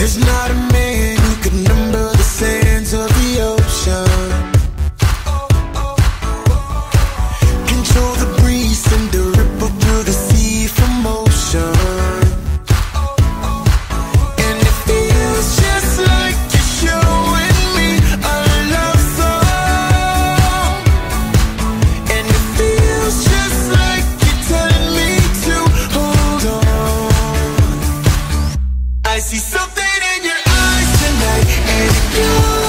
There's not a man who could number the sands of the ocean. Control the breeze and the ripple through the sea from motion. And it feels just like you're showing me a love song. And it feels just like you're telling me to hold on. I see something in your eyes tonight, and it goes.